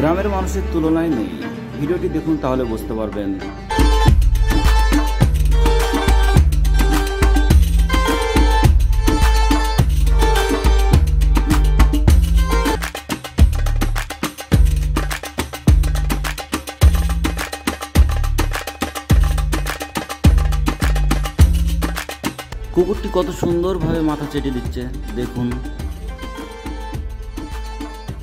গ্রামের মানুষের তুলনায় নেই। ভিডিওটি দেখুন তাহলে বুঝতে পারবেন। কুকুরটি কত সুন্দরভাবে মাথা চেটে দিচ্ছে দেখুন।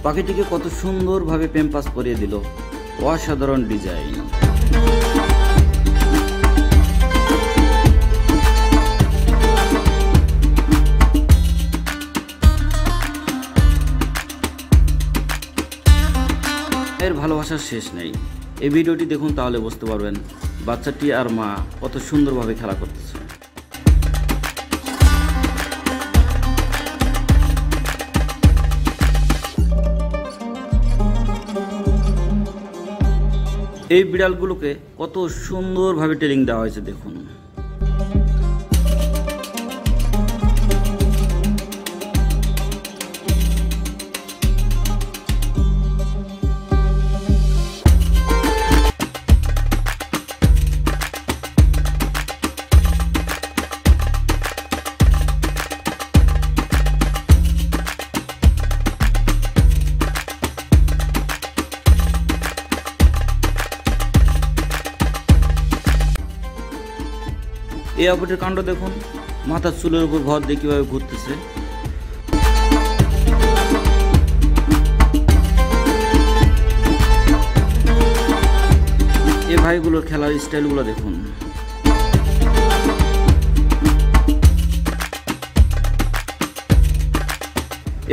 পাখিটিকে কত সুন্দরভাবে প্যাম্পাস পরিয়ে দিল, অসাধারণ ডিজাইন। এর ভালোবাসার শেষ নেই। এই ভিডিওটি দেখুন তাহলে বুঝতে পারবেন বাচ্চাটি আর মা কত সুন্দরভাবে খেলা করতেছে। এই বিড়ালগুলোকে কত সুন্দরভাবে ট্রেনিং দেওয়া হয়েছে দেখুন। এই আপটের কাণ্ড দেখুন, মাথার চুলের উপর ভর দিয়ে কিভাবে ঘুরতেছে। এ ভাইগুলোর খেলার স্টাইলগুলো দেখুন।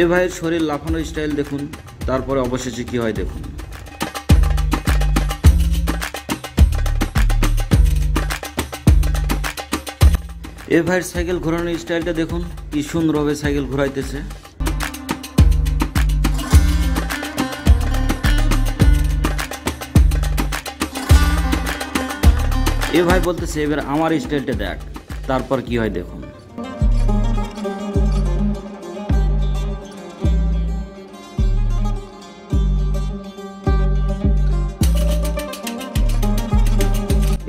এ ভাইয়ের শরীর লাফানোর স্টাইল দেখুন, তারপরে অবশেষে কি হয় দেখুন। এ ভাইয়ের সাইকেল ঘোরানোর স্টাইলটা দেখুন, কি সুন্দরভাবে সাইকেল ঘোরাইতেছে। এ ভাই বলতেছে এবার আমার স্টাইলটা দেখ, তারপর কি হয় দেখুন।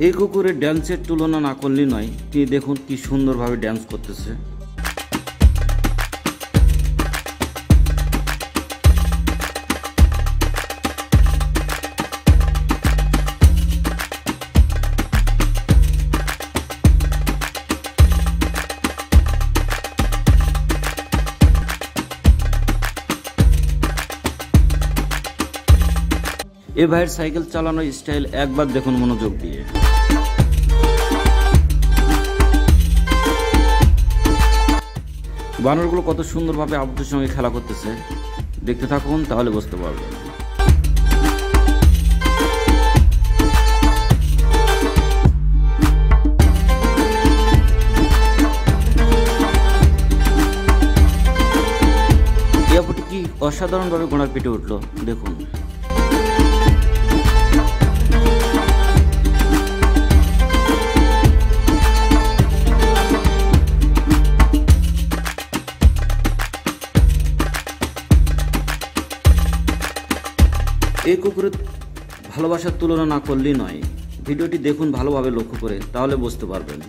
এই কুকুরের ড্যান্সের তুলনা না করলেই নয়। তিনি দেখুন কি সুন্দরভাবে ড্যান্স করতেছে। এ ভাইয়ের সাইকেল চালানোর স্টাইল একবার দেখুন মনোযোগ দিয়ে। বানরগুলো কত সুন্দরভাবে আবুদের সঙ্গে খেলা করতেছে, দেখতে থাকুন তাহলে বুঝতে পারবেন। এই আপুটি কি অসাধারণভাবে ঘোড়ার পিঠে উঠলো দেখুন। এই কুকুরের ভালোবাসার তুলনা না করলেই নয়। ভিডিওটি দেখুন ভালোভাবে লক্ষ্য করে, তাহলে বুঝতে পারবেন।